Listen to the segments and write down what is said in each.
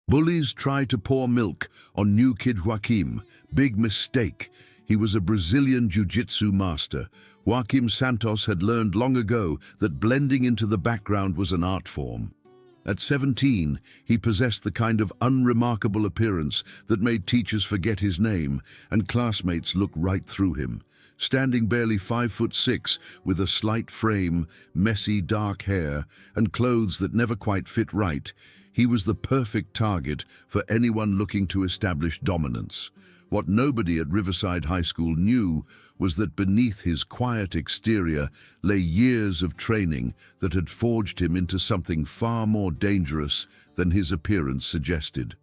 Bullies try to pour milk on new kid Joaquim. Big mistake. He was a Brazilian Jiu-Jitsu master. Joaquim Santos had learned long ago that blending into the background was an art form. At 17, he possessed the kind of unremarkable appearance that made teachers forget his name and classmates look right through him. Standing barely 5'6", with a slight frame, messy dark hair, and clothes that never quite fit right, he was the perfect target for anyone looking to establish dominance. What nobody at Riverside High School knew was that beneath his quiet exterior lay years of training that had forged him into something far more dangerous than his appearance suggested.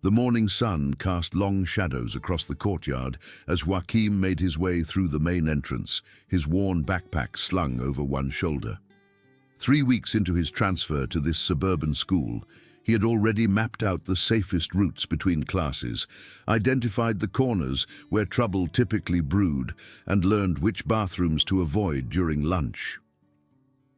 The morning sun cast long shadows across the courtyard as Joaquim made his way through the main entrance, his worn backpack slung over one shoulder. 3 weeks into his transfer to this suburban school, he had already mapped out the safest routes between classes, identified the corners where trouble typically brewed, and learned which bathrooms to avoid during lunch.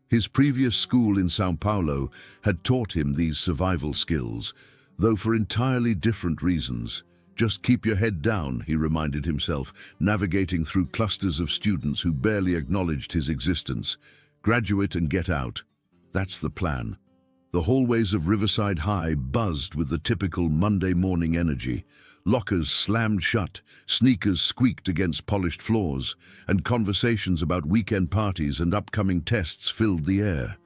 His previous school in São Paulo had taught him these survival skills, though for entirely different reasons. Just keep your head down, he reminded himself, navigating through clusters of students who barely acknowledged his existence. Graduate and get out. That's the plan. The hallways of Riverside High buzzed with the typical Monday morning energy. Lockers slammed shut, sneakers squeaked against polished floors, and conversations about weekend parties and upcoming tests filled the air.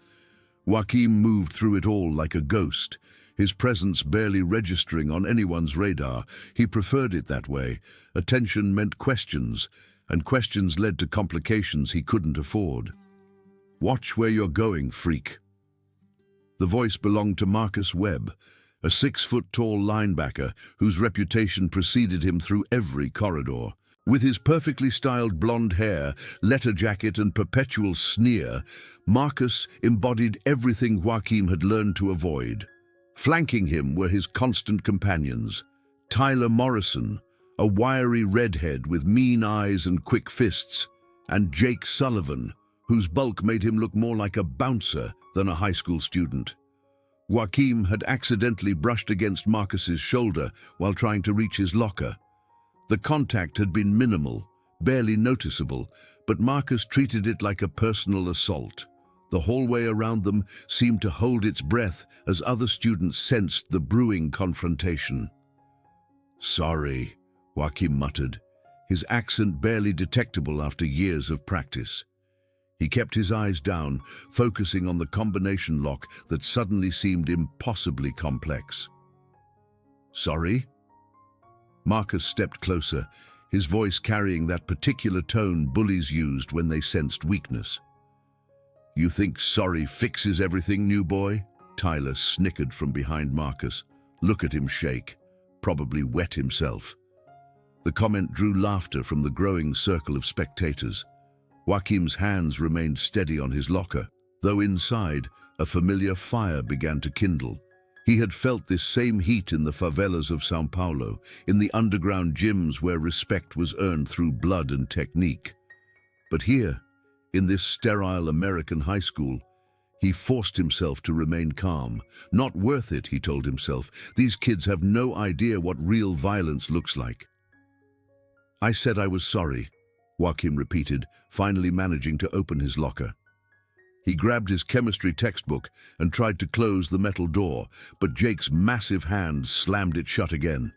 Joaquim moved through it all like a ghost, his presence barely registering on anyone's radar. He preferred it that way. Attention meant questions, and questions led to complications he couldn't afford. "Watch where you're going, freak." The voice belonged to Marcus Webb, a 6-foot-tall linebacker whose reputation preceded him through every corridor. With his perfectly styled blonde hair, letter jacket, and perpetual sneer, Marcus embodied everything Joaquim had learned to avoid. Flanking him were his constant companions: Tyler Morrison, a wiry redhead with mean eyes and quick fists, and Jake Sullivan, whose bulk made him look more like a bouncer than a high school student. Joaquim had accidentally brushed against Marcus's shoulder while trying to reach his locker. The contact had been minimal, barely noticeable, but Marcus treated it like a personal assault. The hallway around them seemed to hold its breath as other students sensed the brewing confrontation. "Sorry," Joaquim muttered, his accent barely detectable after years of practice. He kept his eyes down, focusing on the combination lock that suddenly seemed impossibly complex. "Sorry?" Marcus stepped closer, his voice carrying that particular tone bullies used when they sensed weakness. "You think sorry fixes everything, new boy?" Tyler snickered from behind Marcus. Look at him shake. Probably wet himself. The comment drew laughter from the growing circle of spectators. Joaquim's hands remained steady on his locker, though inside, a familiar fire began to kindle. He had felt this same heat in the favelas of São Paulo, in the underground gyms where respect was earned through blood and technique. But here, in this sterile American high school, he forced himself to remain calm. Not worth it, he told himself. These kids have no idea what real violence looks like. "I said I was sorry," Joaquim repeated, finally managing to open his locker. He grabbed his chemistry textbook and tried to close the metal door, but Jake's massive hand slammed it shut again.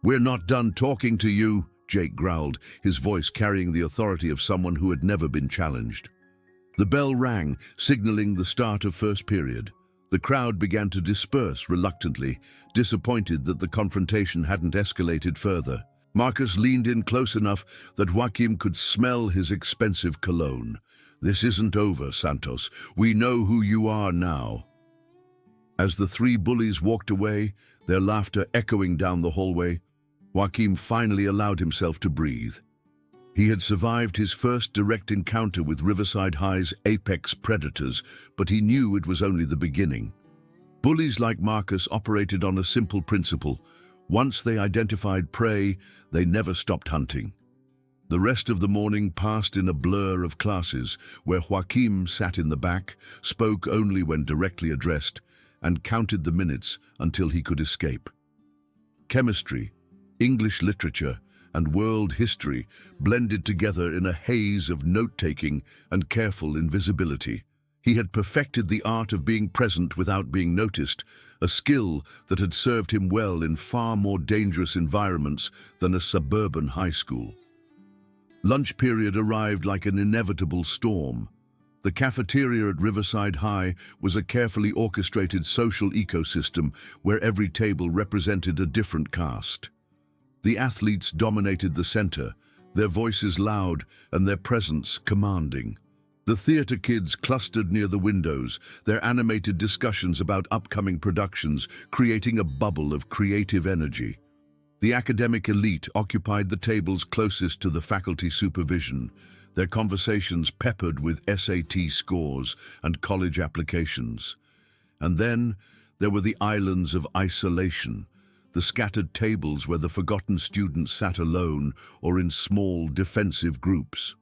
"We're not done talking to you," Jake growled, his voice carrying the authority of someone who had never been challenged. The bell rang, signaling the start of first period. The crowd began to disperse reluctantly, disappointed that the confrontation hadn't escalated further. Marcus leaned in close enough that Joaquim could smell his expensive cologne. "This isn't over, Santos. We know who you are now." As the three bullies walked away, their laughter echoing down the hallway, Joaquim finally allowed himself to breathe. He had survived his first direct encounter with Riverside High's apex predators, but he knew it was only the beginning. Bullies like Marcus operated on a simple principle: once they identified prey, they never stopped hunting. The rest of the morning passed in a blur of classes, where Joaquim sat in the back, spoke only when directly addressed, and counted the minutes until he could escape. Chemistry, English literature, and world history blended together in a haze of note-taking and careful invisibility. He had perfected the art of being present without being noticed, a skill that had served him well in far more dangerous environments than a suburban high school. Lunch period arrived like an inevitable storm. The cafeteria at Riverside High was a carefully orchestrated social ecosystem where every table represented a different caste. The athletes dominated the center, their voices loud and their presence commanding. The theater kids clustered near the windows, their animated discussions about upcoming productions creating a bubble of creative energy. The academic elite occupied the tables closest to the faculty supervision, their conversations peppered with SAT scores and college applications. And then there were the islands of isolation, the scattered tables where the forgotten students sat alone or in small defensive groups.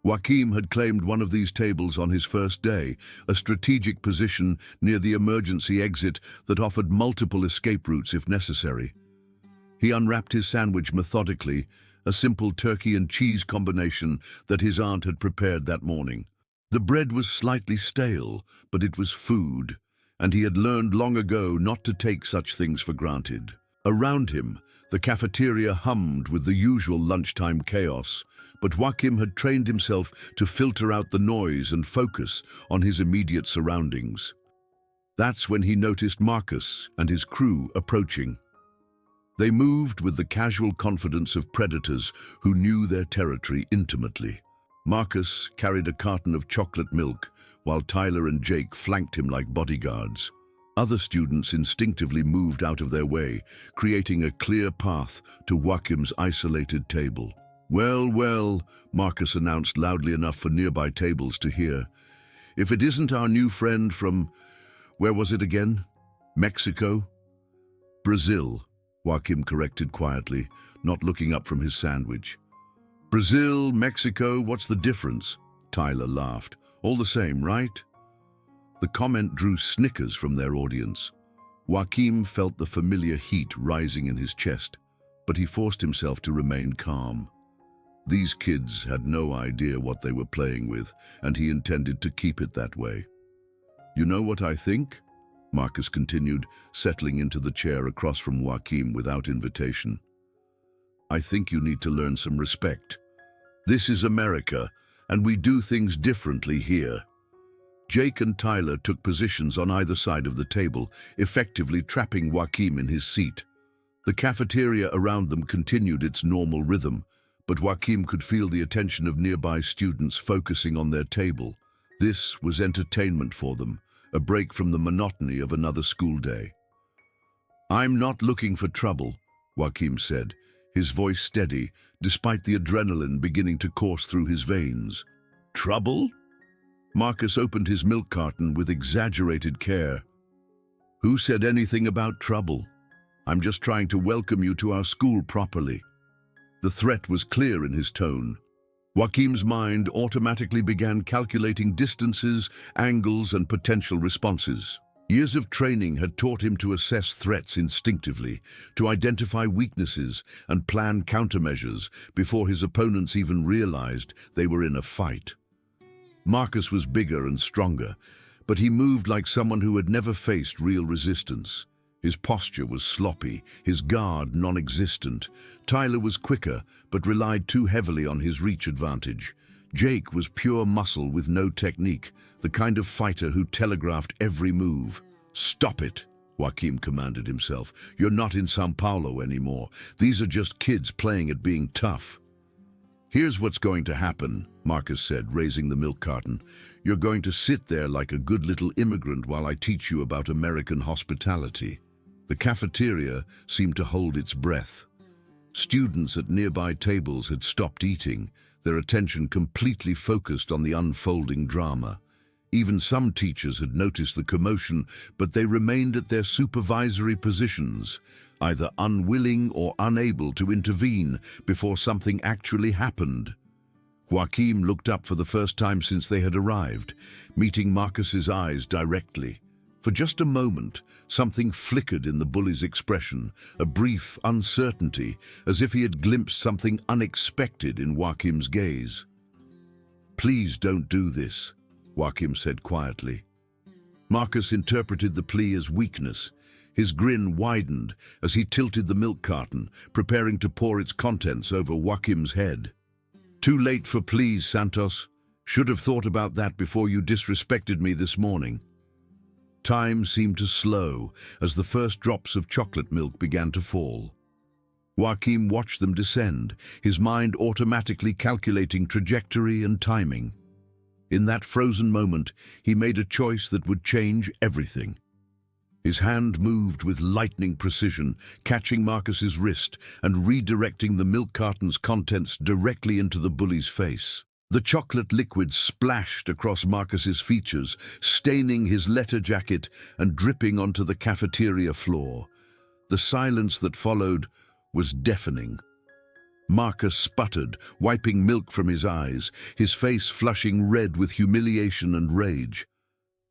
Joaquim had claimed one of these tables on his first day, a strategic position near the emergency exit that offered multiple escape routes if necessary. He unwrapped his sandwich methodically, a simple turkey and cheese combination that his aunt had prepared that morning. The bread was slightly stale, but it was food, and he had learned long ago not to take such things for granted. Around him, the cafeteria hummed with the usual lunchtime chaos, but Joaquim had trained himself to filter out the noise and focus on his immediate surroundings. That's when he noticed Marcus and his crew approaching. They moved with the casual confidence of predators who knew their territory intimately. Marcus carried a carton of chocolate milk, while Tyler and Jake flanked him like bodyguards. Other students instinctively moved out of their way, creating a clear path to Joaquim's isolated table. "Well, well," Marcus announced loudly enough for nearby tables to hear. "If it isn't our new friend from, where was it again? Mexico?" "Brazil," Joaquim corrected quietly, not looking up from his sandwich. "Brazil, Mexico, what's the difference?" Tyler laughed. "All the same, right?" The comment drew snickers from their audience. Joaquim felt the familiar heat rising in his chest, but he forced himself to remain calm. These kids had no idea what they were playing with, and he intended to keep it that way. "You know what I think?" Marcus continued, settling into the chair across from Joaquim without invitation. "I think you need to learn some respect. This is America, and we do things differently here." Jake and Tyler took positions on either side of the table, effectively trapping Joaquim in his seat. The cafeteria around them continued its normal rhythm, but Joaquim could feel the attention of nearby students focusing on their table. This was entertainment for them, a break from the monotony of another school day. "I'm not looking for trouble," Joaquim said, his voice steady, despite the adrenaline beginning to course through his veins. "Trouble?" Marcus opened his milk carton with exaggerated care. "Who said anything about trouble? I'm just trying to welcome you to our school properly." The threat was clear in his tone. Joaquim's mind automatically began calculating distances, angles, and potential responses. Years of training had taught him to assess threats instinctively, to identify weaknesses and plan countermeasures before his opponents even realized they were in a fight. Marcus was bigger and stronger, but he moved like someone who had never faced real resistance. His posture was sloppy, his guard non-existent. Tyler was quicker, but relied too heavily on his reach advantage. Jake was pure muscle with no technique, the kind of fighter who telegraphed every move. "Stop it," Joaquim commanded himself. "You're not in São Paulo anymore. These are just kids playing at being tough." "Here's what's going to happen," Marcus said, raising the milk carton. "You're going to sit there like a good little immigrant while I teach you about American hospitality." The cafeteria seemed to hold its breath. Students at nearby tables had stopped eating, their attention completely focused on the unfolding drama. Even some teachers had noticed the commotion, but they remained at their supervisory positions, either unwilling or unable to intervene before something actually happened. Joaquim looked up for the first time since they had arrived, meeting Marcus's eyes directly. For just a moment, something flickered in the bully's expression, a brief uncertainty, as if he had glimpsed something unexpected in Joaquim's gaze. "Please don't do this," Joaquim said quietly. Marcus interpreted the plea as weakness. His grin widened as he tilted the milk carton, preparing to pour its contents over Joaquim's head. "Too late for pleas, Santos. Should have thought about that before you disrespected me this morning." Time seemed to slow as the first drops of chocolate milk began to fall. Joaquim watched them descend, his mind automatically calculating trajectory and timing. In that frozen moment, he made a choice that would change everything. His hand moved with lightning precision, catching Marcus's wrist and redirecting the milk carton's contents directly into the bully's face. The chocolate liquid splashed across Marcus's features, staining his leather jacket and dripping onto the cafeteria floor. The silence that followed was deafening. Marcus sputtered, wiping milk from his eyes, his face flushing red with humiliation and rage.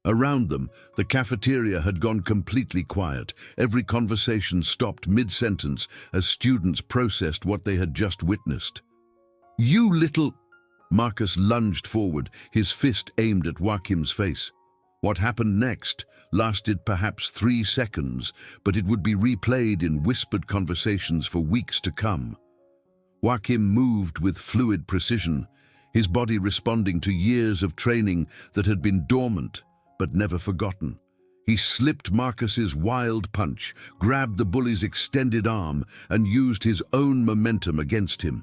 Around them, the cafeteria had gone completely quiet. Every conversation stopped mid-sentence as students processed what they had just witnessed. "You little—" Marcus lunged forward, his fist aimed at Joaquim's face. What happened next lasted perhaps 3 seconds, but it would be replayed in whispered conversations for weeks to come. Joaquim moved with fluid precision, his body responding to years of training that had been dormant but never forgotten. He slipped Marcus's wild punch, grabbed the bully's extended arm, and used his own momentum against him.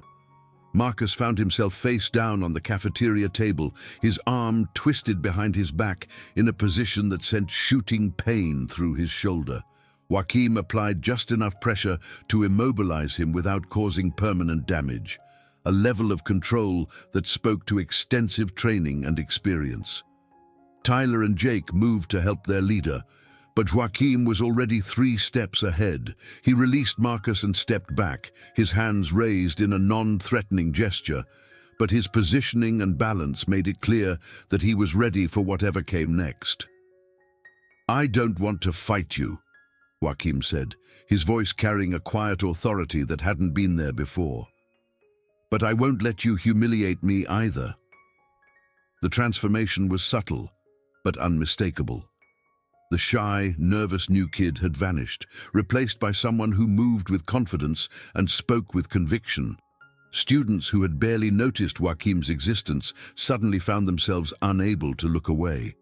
Marcus found himself face down on the cafeteria table, his arm twisted behind his back in a position that sent shooting pain through his shoulder. Joaquim applied just enough pressure to immobilize him without causing permanent damage, a level of control that spoke to extensive training and experience. Tyler and Jake moved to help their leader, but Joaquim was already 3 steps ahead. He released Marcus and stepped back, his hands raised in a non-threatening gesture, but his positioning and balance made it clear that he was ready for whatever came next. "I don't want to fight you," Joaquim said, his voice carrying a quiet authority that hadn't been there before. "But I won't let you humiliate me either." The transformation was subtle, but unmistakable. The shy, nervous new kid had vanished, replaced by someone who moved with confidence and spoke with conviction. Students who had barely noticed Joaquim's existence suddenly found themselves unable to look away.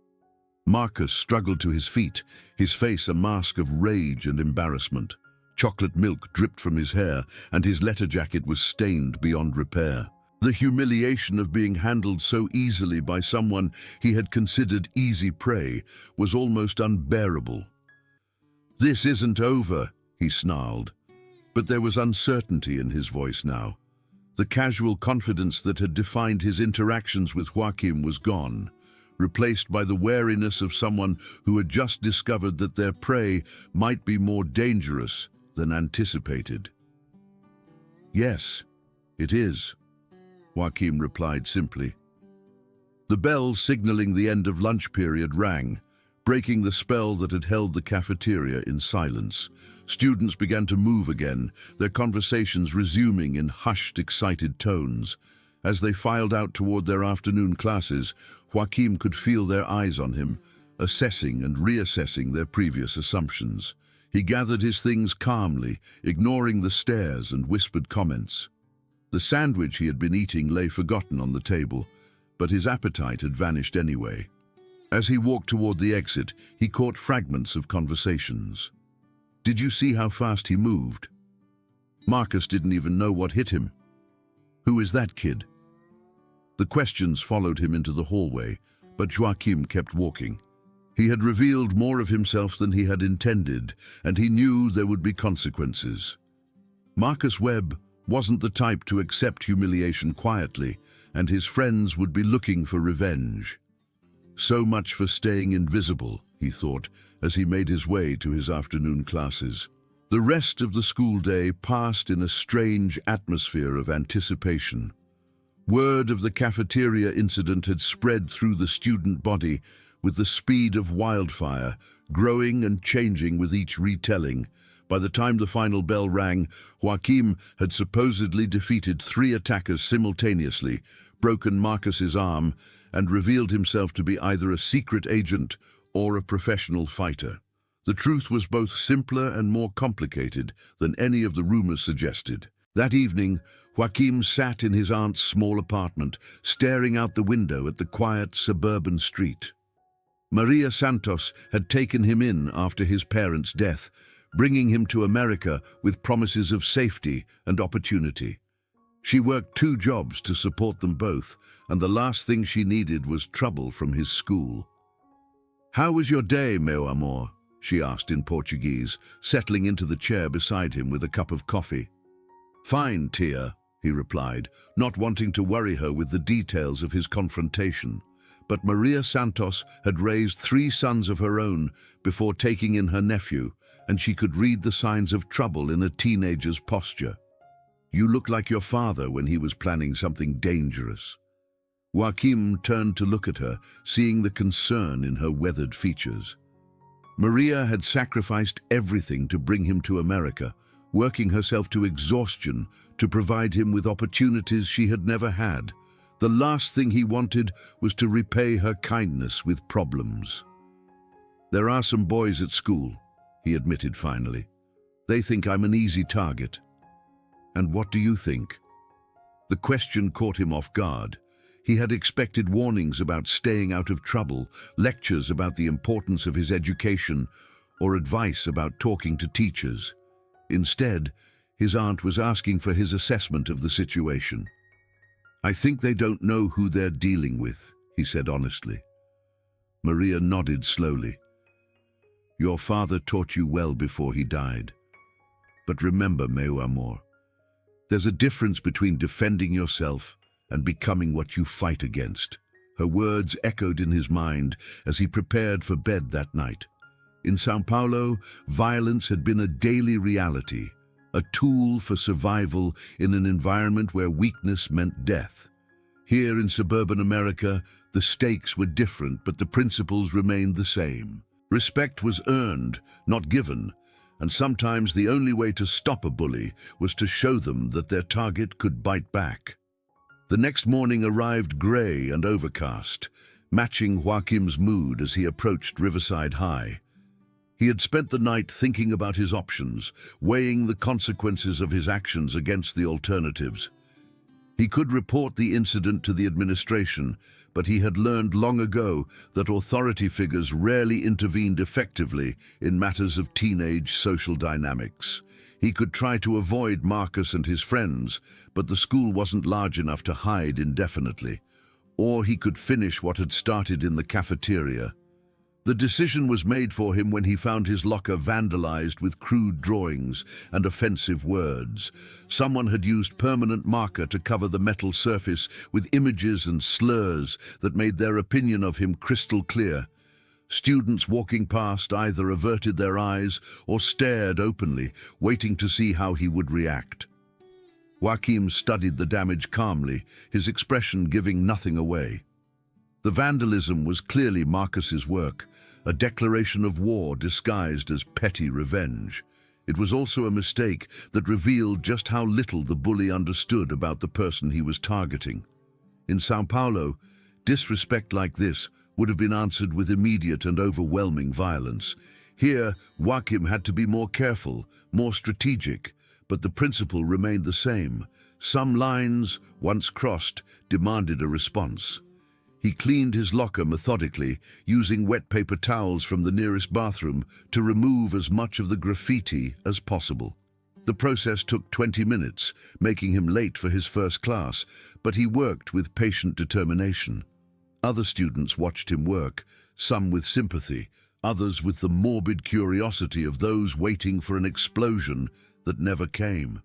Marcus struggled to his feet, his face a mask of rage and embarrassment. Chocolate milk dripped from his hair, and his leather jacket was stained beyond repair. The humiliation of being handled so easily by someone he had considered easy prey was almost unbearable. "This isn't over," he snarled. But there was uncertainty in his voice now. The casual confidence that had defined his interactions with Joaquim was gone, replaced by the wariness of someone who had just discovered that their prey might be more dangerous than anticipated. "Yes, it is," Joaquim replied simply. The bell signaling the end of lunch period rang, breaking the spell that had held the cafeteria in silence. Students began to move again, their conversations resuming in hushed, excited tones. As they filed out toward their afternoon classes, Joaquim could feel their eyes on him, assessing and reassessing their previous assumptions. He gathered his things calmly, ignoring the stares and whispered comments. The sandwich he had been eating lay forgotten on the table, but his appetite had vanished anyway. As he walked toward the exit, he caught fragments of conversations. "Did you see how fast he moved? Marcus didn't even know what hit him. Who is that kid?" The questions followed him into the hallway, but Joaquim kept walking. He had revealed more of himself than he had intended, and he knew there would be consequences. Marcus Webb wasn't the type to accept humiliation quietly, and his friends would be looking for revenge. So much for staying invisible, he thought, as he made his way to his afternoon classes. The rest of the school day passed in a strange atmosphere of anticipation. Word of the cafeteria incident had spread through the student body, with the speed of wildfire, growing and changing with each retelling. By the time the final bell rang, Joaquim had supposedly defeated 3 attackers simultaneously, broken Marcus's arm, and revealed himself to be either a secret agent or a professional fighter. The truth was both simpler and more complicated than any of the rumors suggested. That evening, Joaquim sat in his aunt's small apartment, staring out the window at the quiet suburban street. Maria Santos had taken him in after his parents' death, bringing him to America with promises of safety and opportunity. She worked 2 jobs to support them both, and the last thing she needed was trouble from his school. "How was your day, meu amor?" she asked in Portuguese, settling into the chair beside him with a cup of coffee. "Fine, Tia," he replied, not wanting to worry her with the details of his confrontation. But Maria Santos had raised 3 sons of her own before taking in her nephew, and she could read the signs of trouble in a teenager's posture. "You look like your father when he was planning something dangerous." Joaquim turned to look at her, seeing the concern in her weathered features. Maria had sacrificed everything to bring him to America, working herself to exhaustion to provide him with opportunities she had never had. The last thing he wanted was to repay her kindness with problems. "There are some boys at school," he admitted finally. "They think I'm an easy target." "And what do you think?" The question caught him off guard. He had expected warnings about staying out of trouble, lectures about the importance of his education, or advice about talking to teachers. Instead, his aunt was asking for his assessment of the situation. "I think they don't know who they're dealing with," he said honestly. Maria nodded slowly. "Your father taught you well before he died. But remember, meu amor, there's a difference between defending yourself and becoming what you fight against." Her words echoed in his mind as he prepared for bed that night. In São Paulo, violence had been a daily reality, a tool for survival in an environment where weakness meant death. Here in suburban America, the stakes were different, but the principles remained the same. Respect was earned, not given, and sometimes the only way to stop a bully was to show them that their target could bite back. The next morning arrived grey and overcast, matching Joaquim's mood as he approached Riverside High. He had spent the night thinking about his options, weighing the consequences of his actions against the alternatives. He could report the incident to the administration, but he had learned long ago that authority figures rarely intervened effectively in matters of teenage social dynamics. He could try to avoid Marcus and his friends, but the school wasn't large enough to hide indefinitely. Or he could finish what had started in the cafeteria. The decision was made for him when he found his locker vandalized with crude drawings and offensive words. Someone had used permanent marker to cover the metal surface with images and slurs that made their opinion of him crystal clear. Students walking past either averted their eyes or stared openly, waiting to see how he would react. Joaquim studied the damage calmly, his expression giving nothing away. The vandalism was clearly Marcus's work, a declaration of war disguised as petty revenge. It was also a mistake that revealed just how little the bully understood about the person he was targeting. In São Paulo, disrespect like this would have been answered with immediate and overwhelming violence. Here, Joaquim had to be more careful, more strategic, but the principle remained the same. Some lines, once crossed, demanded a response. He cleaned his locker methodically, using wet paper towels from the nearest bathroom to remove as much of the graffiti as possible. The process took 20 minutes, making him late for his first class, but he worked with patient determination. Other students watched him work, some with sympathy, others with the morbid curiosity of those waiting for an explosion that never came.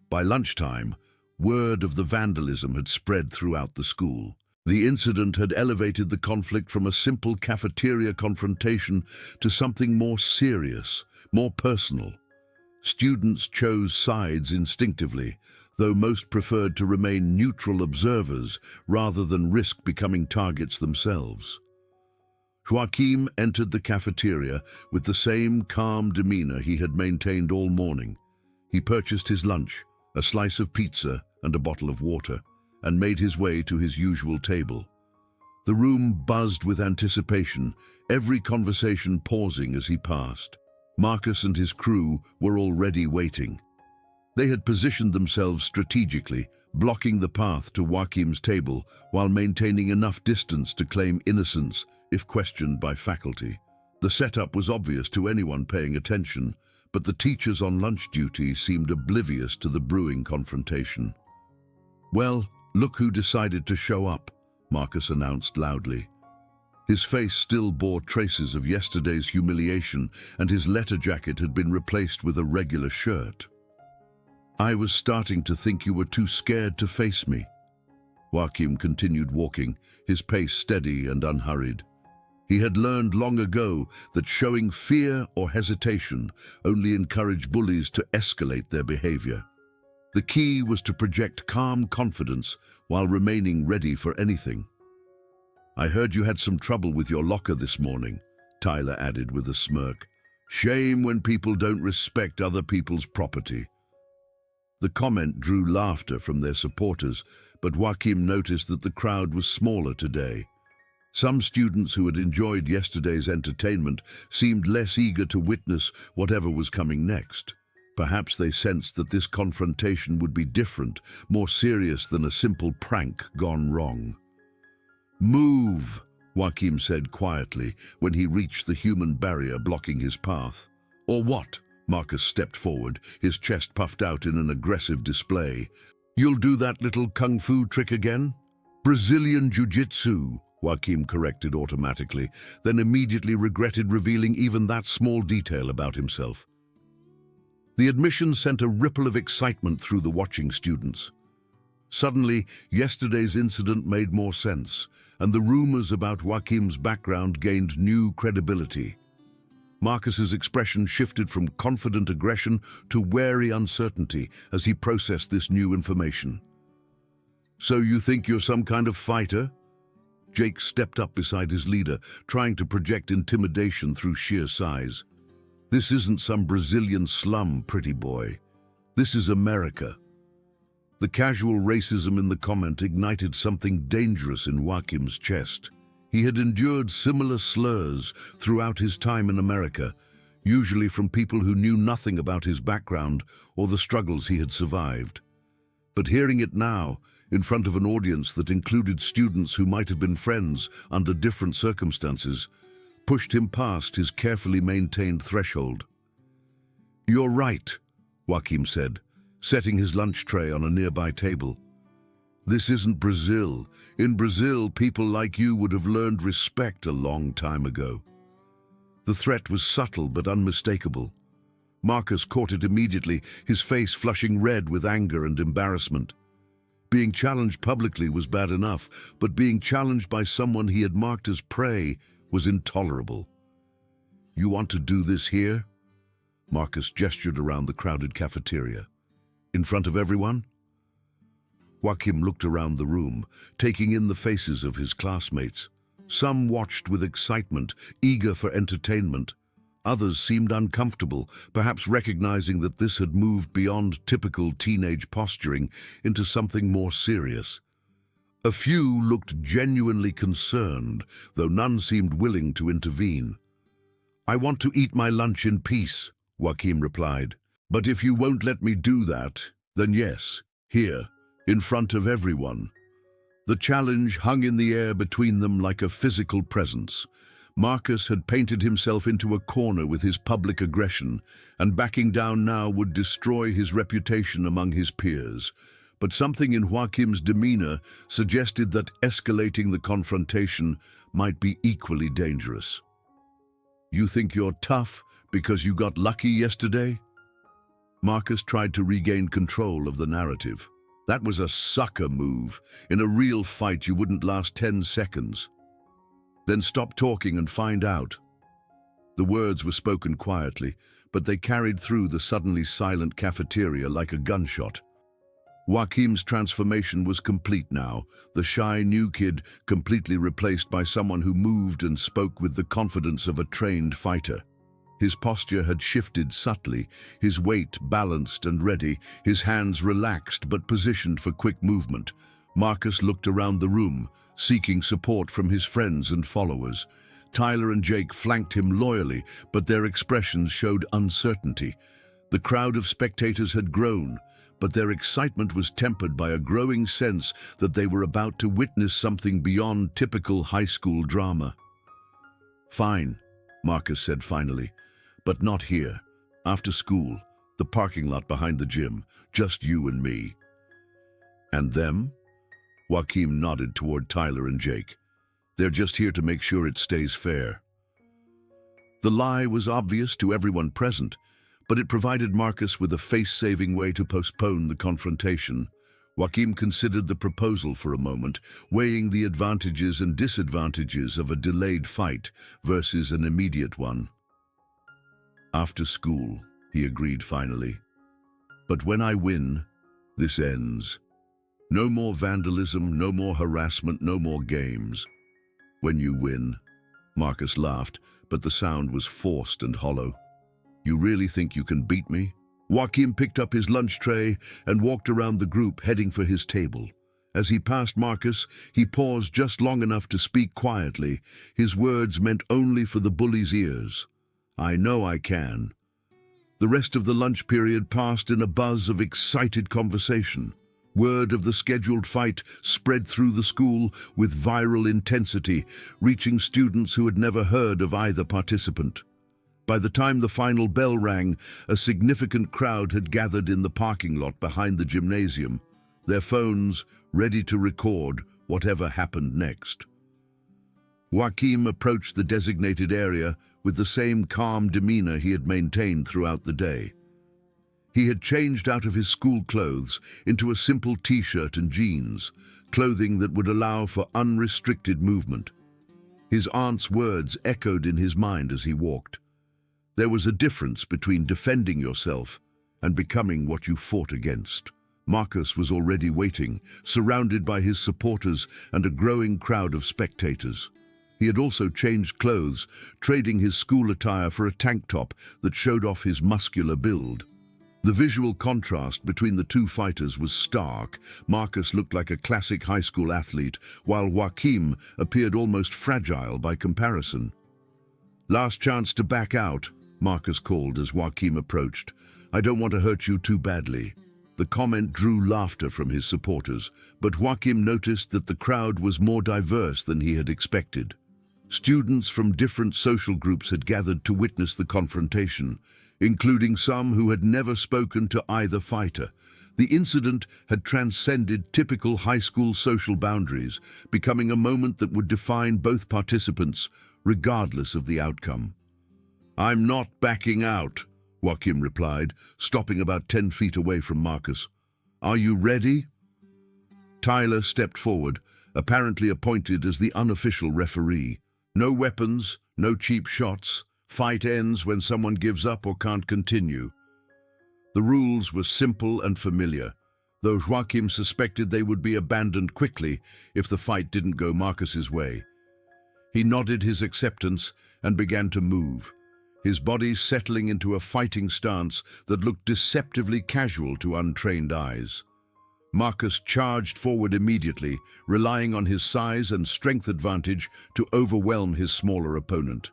By lunchtime, word of the vandalism had spread throughout the school. The incident had elevated the conflict from a simple cafeteria confrontation to something more serious, more personal. Students chose sides instinctively, though most preferred to remain neutral observers rather than risk becoming targets themselves. Joaquim entered the cafeteria with the same calm demeanor he had maintained all morning. He purchased his lunch, a slice of pizza and a bottle of water, and made his way to his usual table. The room buzzed with anticipation, every conversation pausing as he passed. Marcus and his crew were already waiting. They had positioned themselves strategically, blocking the path to Joaquim's table while maintaining enough distance to claim innocence if questioned by faculty. The setup was obvious to anyone paying attention, but the teachers on lunch duty seemed oblivious to the brewing confrontation. "Well, look who decided to show up," Marcus announced loudly. His face still bore traces of yesterday's humiliation, and his letter jacket had been replaced with a regular shirt. "I was starting to think you were too scared to face me." Joaquim continued walking, his pace steady and unhurried. He had learned long ago that showing fear or hesitation only encouraged bullies to escalate their behavior. The key was to project calm confidence while remaining ready for anything. "I heard you had some trouble with your locker this morning," Tyler added with a smirk. "Shame when people don't respect other people's property." The comment drew laughter from their supporters, but Joaquim noticed that the crowd was smaller today. Some students who had enjoyed yesterday's entertainment seemed less eager to witness whatever was coming next. Perhaps they sensed that this confrontation would be different, more serious than a simple prank gone wrong. "Move," Joaquim said quietly when he reached the human barrier blocking his path. "Or what?" Marcus stepped forward, his chest puffed out in an aggressive display. "You'll do that little kung fu trick again?" "Brazilian Jiu-Jitsu," Joaquim corrected automatically, then immediately regretted revealing even that small detail about himself. The admission sent a ripple of excitement through the watching students. Suddenly, yesterday's incident made more sense, and the rumors about Joaquim's background gained new credibility. Marcus's expression shifted from confident aggression to wary uncertainty as he processed this new information. "So you think you're some kind of fighter?" Jake stepped up beside his leader, trying to project intimidation through sheer size. "This isn't some Brazilian slum, pretty boy. This is America." The casual racism in the comment ignited something dangerous in Joaquim's chest. He had endured similar slurs throughout his time in America, usually from people who knew nothing about his background or the struggles he had survived. But hearing it now, in front of an audience that included students who might have been friends under different circumstances, pushed him past his carefully maintained threshold. "You're right," Joaquim said, setting his lunch tray on a nearby table. "This isn't Brazil. In Brazil, people like you would have learned respect a long time ago." The threat was subtle but unmistakable. Marcus caught it immediately, his face flushing red with anger and embarrassment. Being challenged publicly was bad enough, but being challenged by someone he had marked as prey was intolerable. "You want to do this here?" Marcus gestured around the crowded cafeteria. "In front of everyone?" Joaquim looked around the room, taking in the faces of his classmates. Some watched with excitement, eager for entertainment. Others seemed uncomfortable, perhaps recognizing that this had moved beyond typical teenage posturing into something more serious. A few looked genuinely concerned, though none seemed willing to intervene. "I want to eat my lunch in peace," Joaquim replied. "But if you won't let me do that, then yes, here, in front of everyone." The challenge hung in the air between them like a physical presence. Marcus had painted himself into a corner with his public aggression, and backing down now would destroy his reputation among his peers. But something in Joaquim's demeanor suggested that escalating the confrontation might be equally dangerous. "You think you're tough because you got lucky yesterday?" Marcus tried to regain control of the narrative. "That was a sucker move. In a real fight, you wouldn't last 10 seconds. Then stop talking and find out." The words were spoken quietly, but they carried through the suddenly silent cafeteria like a gunshot. Joaquim's transformation was complete now, the shy new kid completely replaced by someone who moved and spoke with the confidence of a trained fighter. His posture had shifted subtly, his weight balanced and ready, his hands relaxed but positioned for quick movement. Marcus looked around the room, seeking support from his friends and followers. Tyler and Jake flanked him loyally, but their expressions showed uncertainty. The crowd of spectators had grown, but their excitement was tempered by a growing sense that they were about to witness something beyond typical high school drama. "Fine," Marcus said finally, "but not here. After school, the parking lot behind the gym, just you and me." "And them?" Joaquim nodded toward Tyler and Jake. "They're just here to make sure it stays fair." The lie was obvious to everyone present, but it provided Marcus with a face-saving way to postpone the confrontation. Joaquim considered the proposal for a moment, weighing the advantages and disadvantages of a delayed fight versus an immediate one. "After school," he agreed finally. "But when I win, this ends. No more vandalism, no more harassment, no more games. When you win." Marcus laughed, but the sound was forced and hollow. "You really think you can beat me?" Joaquim picked up his lunch tray and walked around the group, heading for his table. As he passed Marcus, he paused just long enough to speak quietly. His words meant only for the bully's ears. "I know I can." The rest of the lunch period passed in a buzz of excited conversation. Word of the scheduled fight spread through the school with viral intensity, reaching students who had never heard of either participant. By the time the final bell rang, a significant crowd had gathered in the parking lot behind the gymnasium, their phones ready to record whatever happened next. Joaquim approached the designated area with the same calm demeanor he had maintained throughout the day. He had changed out of his school clothes into a simple t-shirt and jeans, clothing that would allow for unrestricted movement. His aunt's words echoed in his mind as he walked. There was a difference between defending yourself and becoming what you fought against. Marcus was already waiting, surrounded by his supporters and a growing crowd of spectators. He had also changed clothes, trading his school attire for a tank top that showed off his muscular build. The visual contrast between the two fighters was stark. Marcus looked like a classic high school athlete, while Joaquim appeared almost fragile by comparison. "Last chance to back out," Marcus called as Joaquim approached. "I don't want to hurt you too badly." The comment drew laughter from his supporters, but Joaquim noticed that the crowd was more diverse than he had expected. Students from different social groups had gathered to witness the confrontation, including some who had never spoken to either fighter. The incident had transcended typical high school social boundaries, becoming a moment that would define both participants, regardless of the outcome. "I'm not backing out," Joaquim replied, stopping about 10 feet away from Marcus. "Are you ready?" Tyler stepped forward, apparently appointed as the unofficial referee. "No weapons, no cheap shots. Fight ends when someone gives up or can't continue." The rules were simple and familiar, though Joaquim suspected they would be abandoned quickly if the fight didn't go Marcus's way. He nodded his acceptance and began to move, his body settling into a fighting stance that looked deceptively casual to untrained eyes. Marcus charged forward immediately, relying on his size and strength advantage to overwhelm his smaller opponent.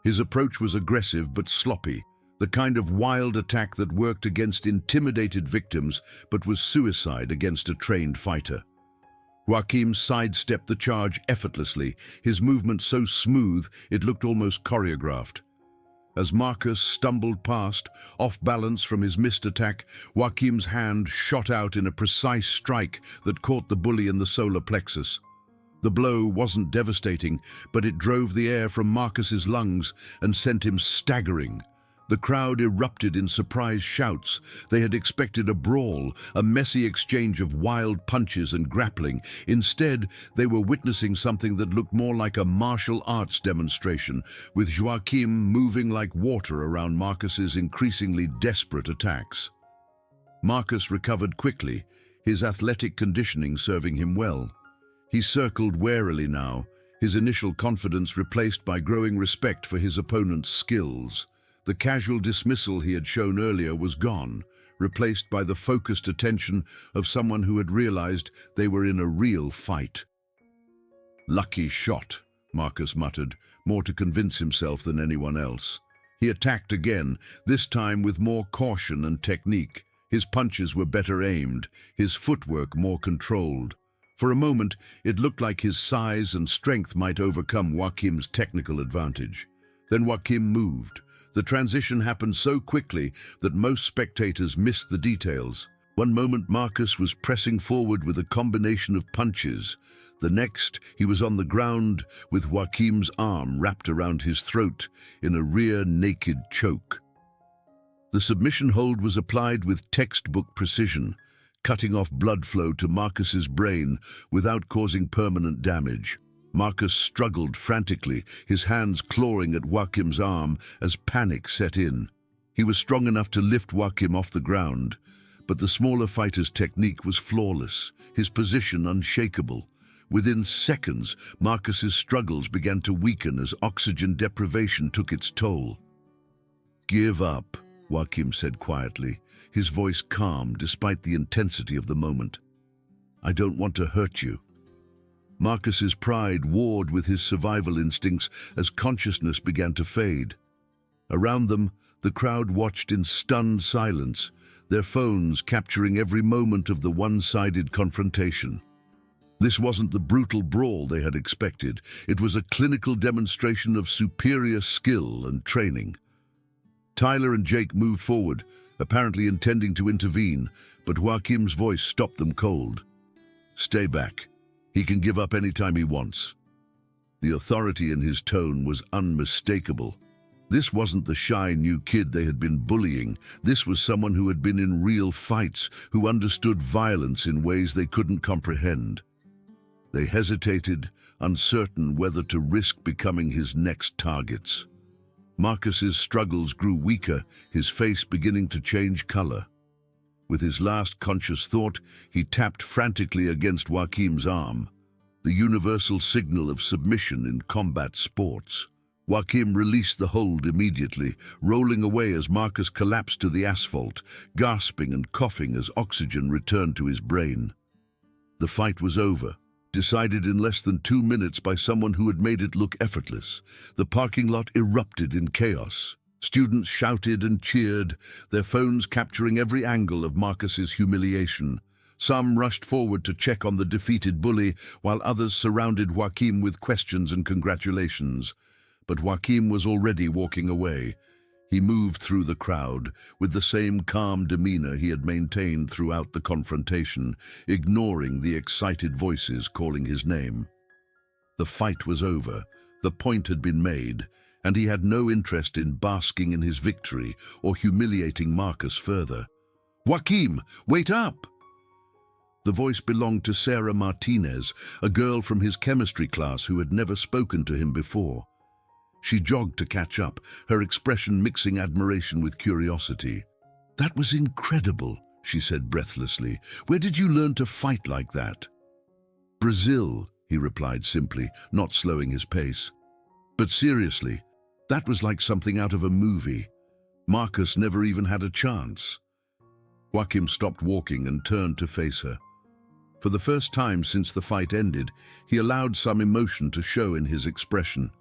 His approach was aggressive but sloppy, the kind of wild attack that worked against intimidated victims but was suicide against a trained fighter. Joaquim sidestepped the charge effortlessly, his movement so smooth it looked almost choreographed. As Marcus stumbled past, off balance from his missed attack, Joaquim's hand shot out in a precise strike that caught the bully in the solar plexus. The blow wasn't devastating, but it drove the air from Marcus's lungs and sent him staggering. The crowd erupted in surprised shouts. They had expected a brawl, a messy exchange of wild punches and grappling. Instead, they were witnessing something that looked more like a martial arts demonstration, with Joaquim moving like water around Marcus's increasingly desperate attacks. Marcus recovered quickly, his athletic conditioning serving him well. He circled warily now, his initial confidence replaced by growing respect for his opponent's skills. The casual dismissal he had shown earlier was gone, replaced by the focused attention of someone who had realized they were in a real fight. "Lucky shot," Marcus muttered, more to convince himself than anyone else. He attacked again, this time with more caution and technique. His punches were better aimed, his footwork more controlled. For a moment, it looked like his size and strength might overcome Joaquim's technical advantage. Then Joaquim moved. The transition happened so quickly that most spectators missed the details. One moment Marcus was pressing forward with a combination of punches. The next, he was on the ground with Joaquim's arm wrapped around his throat in a rear naked choke. The submission hold was applied with textbook precision, cutting off blood flow to Marcus's brain without causing permanent damage. Marcus struggled frantically, his hands clawing at Joaquim's arm as panic set in. He was strong enough to lift Joaquim off the ground, but the smaller fighter's technique was flawless, his position unshakable. Within seconds, Marcus's struggles began to weaken as oxygen deprivation took its toll. "Give up," Joaquim said quietly, his voice calm despite the intensity of the moment. "I don't want to hurt you." Marcus's pride warred with his survival instincts as consciousness began to fade. Around them, the crowd watched in stunned silence, their phones capturing every moment of the one-sided confrontation. This wasn't the brutal brawl they had expected. It was a clinical demonstration of superior skill and training. Tyler and Jake moved forward, apparently intending to intervene, but Joaquim's voice stopped them cold. "Stay back. He can give up any time he wants." The authority in his tone was unmistakable. This wasn't the shy new kid they had been bullying. This was someone who had been in real fights, who understood violence in ways they couldn't comprehend. They hesitated, uncertain whether to risk becoming his next targets. Marcus's struggles grew weaker, his face beginning to change color. With his last conscious thought, he tapped frantically against Joaquim's arm, the universal signal of submission in combat sports. Joaquim released the hold immediately, rolling away as Marcus collapsed to the asphalt, gasping and coughing as oxygen returned to his brain. The fight was over, decided in less than 2 minutes by someone who had made it look effortless. The parking lot erupted in chaos. Students shouted and cheered, their phones capturing every angle of Marcus's humiliation. Some rushed forward to check on the defeated bully, while others surrounded Joaquim with questions and congratulations. But Joaquim was already walking away. He moved through the crowd with the same calm demeanor he had maintained throughout the confrontation, ignoring the excited voices calling his name. The fight was over, the point had been made, and he had no interest in basking in his victory or humiliating Marcus further. "Joaquim, wait up!" The voice belonged to Sarah Martinez, a girl from his chemistry class who had never spoken to him before. She jogged to catch up, her expression mixing admiration with curiosity. "That was incredible," she said breathlessly. "Where did you learn to fight like that?" "Brazil," he replied simply, not slowing his pace. "But seriously, that was like something out of a movie. Marcus never even had a chance." Joaquim stopped walking and turned to face her. For the first time since the fight ended, he allowed some emotion to show in his expression.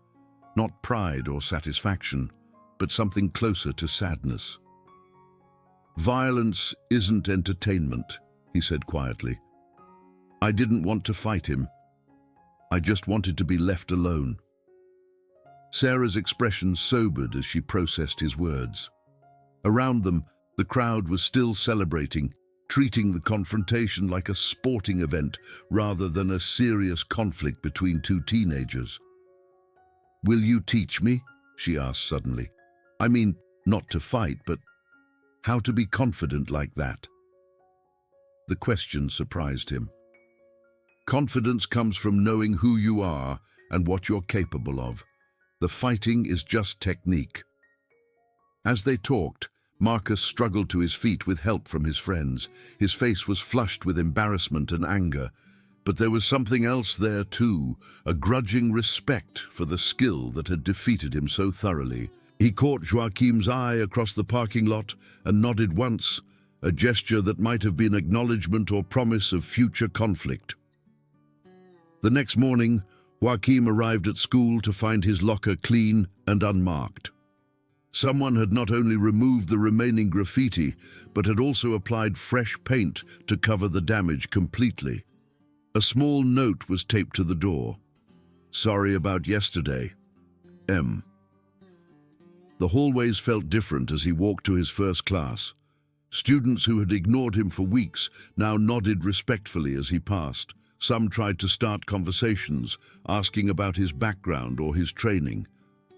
Not pride or satisfaction, but something closer to sadness. "Violence isn't entertainment," he said quietly. "I didn't want to fight him. I just wanted to be left alone." Sarah's expression sobered as she processed his words. Around them, the crowd was still celebrating, treating the confrontation like a sporting event rather than a serious conflict between two teenagers. "Will you teach me?" she asked suddenly. "I mean, not to fight, but how to be confident like that." The question surprised him. Confidence comes from knowing who you are and what you're capable of. The fighting is just technique. As they talked, Marcus struggled to his feet with help from his friends. His face was flushed with embarrassment and anger. But there was something else there too, a grudging respect for the skill that had defeated him so thoroughly. He caught Joaquim's eye across the parking lot and nodded once, a gesture that might have been acknowledgement or promise of future conflict. The next morning, Joaquim arrived at school to find his locker clean and unmarked. Someone had not only removed the remaining graffiti, but had also applied fresh paint to cover the damage completely. A small note was taped to the door. "Sorry about yesterday. M." The hallways felt different as he walked to his first class. Students who had ignored him for weeks now nodded respectfully as he passed. Some tried to start conversations, asking about his background or his training.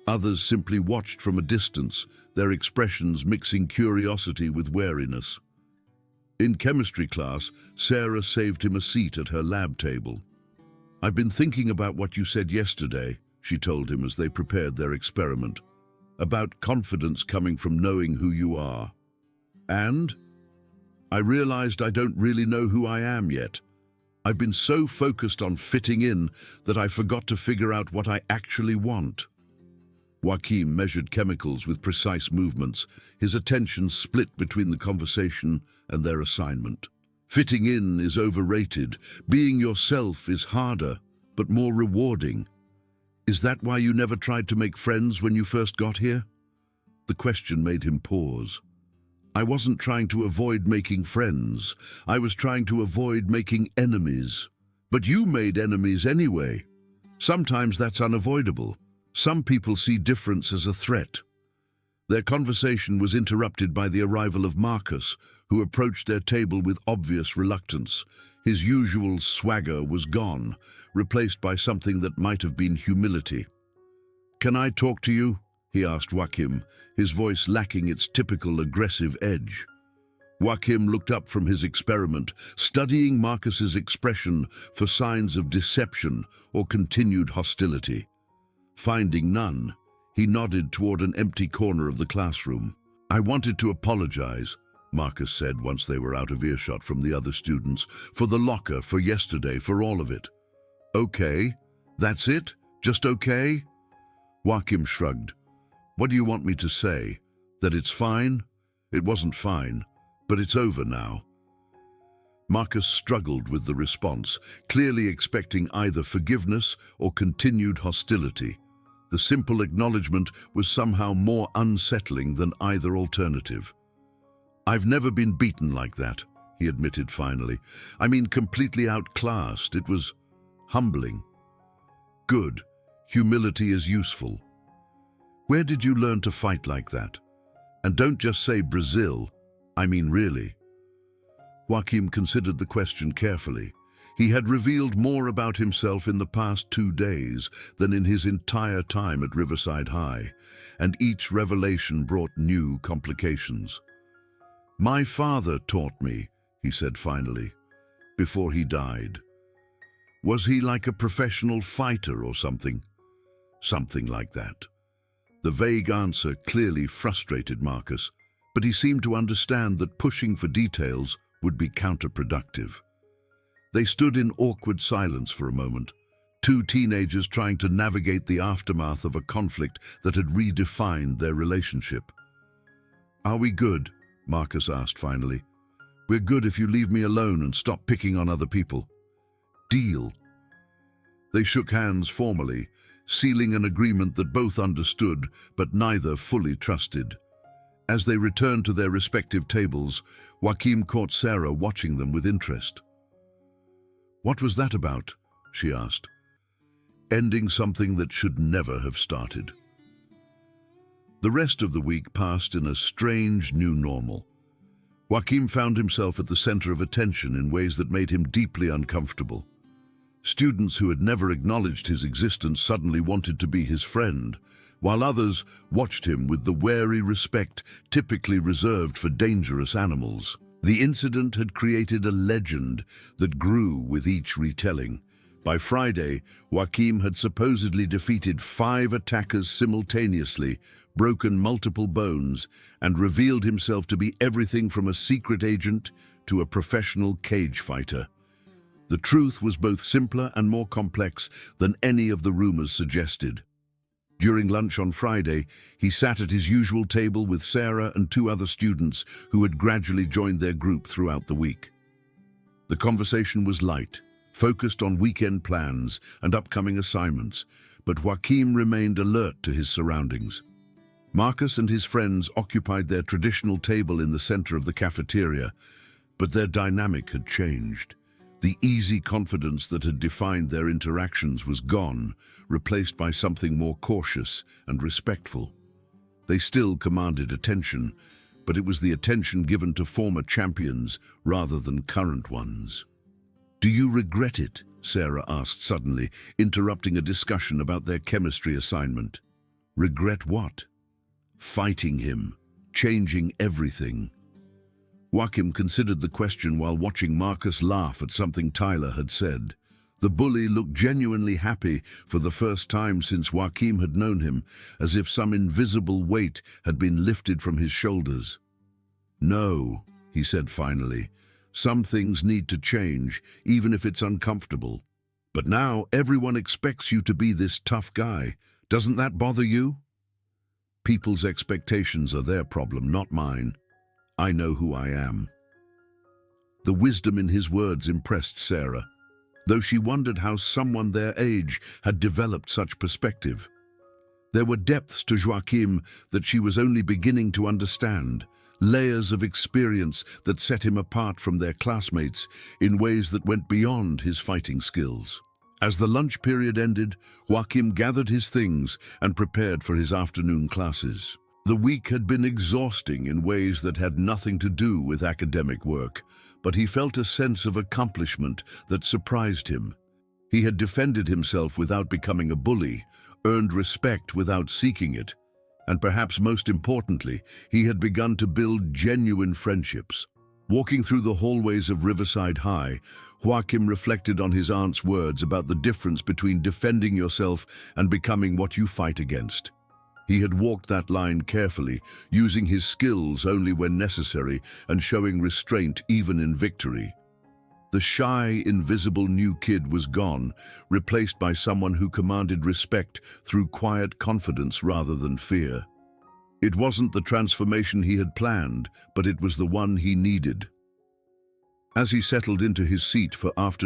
Others simply watched from a distance, their expressions mixing curiosity with wariness. In chemistry class, Sarah saved him a seat at her lab table. "I've been thinking about what you said yesterday," she told him as they prepared their experiment. "About confidence coming from knowing who you are. And I realized I don't really know who I am yet. I've been so focused on fitting in that I forgot to figure out what I actually want." Joaquim measured chemicals with precise movements, his attention split between the conversation and their assignment. Fitting in is overrated. Being yourself is harder, but more rewarding. Is that why you never tried to make friends when you first got here? The question made him pause. I wasn't trying to avoid making friends. I was trying to avoid making enemies. But you made enemies anyway. Sometimes that's unavoidable. Some people see difference as a threat. Their conversation was interrupted by the arrival of Marcus, who approached their table with obvious reluctance. His usual swagger was gone, replaced by something that might have been humility. "Can I talk to you?" he asked Joaquim, his voice lacking its typical aggressive edge. Joaquim looked up from his experiment, studying Marcus's expression for signs of deception or continued hostility. Finding none, he nodded toward an empty corner of the classroom. "I wanted to apologize," Marcus said once they were out of earshot from the other students, "for the locker, for yesterday, for all of it." "Okay, that's it? Just okay?" Joaquim shrugged. "What do you want me to say? That it's fine?" "It wasn't fine, but it's over now." Marcus struggled with the response, clearly expecting either forgiveness or continued hostility. The simple acknowledgement was somehow more unsettling than either alternative. "I've never been beaten like that," he admitted finally. "I mean, completely outclassed. It was humbling." "Good. Humility is useful. Where did you learn to fight like that? And don't just say Brazil. I mean, really." Joaquim considered the question carefully. He had revealed more about himself in the past 2 days than in his entire time at Riverside High, and each revelation brought new complications. "My father taught me," he said finally, "before he died." "Was he like a professional fighter or something?" "Something like that." The vague answer clearly frustrated Marcus, but he seemed to understand that pushing for details would be counterproductive. They stood in awkward silence for a moment, two teenagers trying to navigate the aftermath of a conflict that had redefined their relationship. "Are we good?" Marcus asked finally. "We're good if you leave me alone and stop picking on other people." "Deal." They shook hands formally, sealing an agreement that both understood but neither fully trusted. As they returned to their respective tables, Joaquim caught Sarah watching them with interest. "What was that about?" she asked. Ending something that should never have started. The rest of the week passed in a strange new normal. Joaquim found himself at the center of attention in ways that made him deeply uncomfortable. Students who had never acknowledged his existence suddenly wanted to be his friend, while others watched him with the wary respect typically reserved for dangerous animals. The incident had created a legend that grew with each retelling, By Friday, Joaquim had supposedly defeated 5 attackers simultaneously, broken multiple bones, and revealed himself to be everything from a secret agent to a professional cage fighter. The truth was both simpler and more complex than any of the rumors suggested. During lunch on Friday, he sat at his usual table with Sarah and 2 other students who had gradually joined their group throughout the week. The conversation was light, focused on weekend plans and upcoming assignments, but Joaquim remained alert to his surroundings. Marcus and his friends occupied their traditional table in the center of the cafeteria, but their dynamic had changed. The easy confidence that had defined their interactions was gone, replaced by something more cautious and respectful. They still commanded attention, but it was the attention given to former champions rather than current ones. "Do you regret it?" Sarah asked suddenly, interrupting a discussion about their chemistry assignment. "Regret what?" "Fighting him, changing everything." Joaquim considered the question while watching Marcus laugh at something Tyler had said. The bully looked genuinely happy for the first time since Joaquim had known him, as if some invisible weight had been lifted from his shoulders. "No," he said finally. "Some things need to change, even if it's uncomfortable. But now everyone expects you to be this tough guy. Doesn't that bother you?" "People's expectations are their problem, not mine. I know who I am." The wisdom in his words impressed Sarah, though she wondered how someone their age had developed such perspective. There were depths to Joaquim that she was only beginning to understand, layers of experience that set him apart from their classmates in ways that went beyond his fighting skills. As the lunch period ended, Joaquim gathered his things and prepared for his afternoon classes. The week had been exhausting in ways that had nothing to do with academic work, but he felt a sense of accomplishment that surprised him. He had defended himself without becoming a bully, earned respect without seeking it, and perhaps most importantly, he had begun to build genuine friendships. Walking through the hallways of Riverside High, Joaquim reflected on his aunt's words about the difference between defending yourself and becoming what you fight against. He had walked that line carefully, using his skills only when necessary and showing restraint even in victory. The shy, invisible new kid was gone, replaced by someone who commanded respect through quiet confidence rather than fear. It wasn't the transformation he had planned, but it was the one he needed. As he settled into his seat for afternoon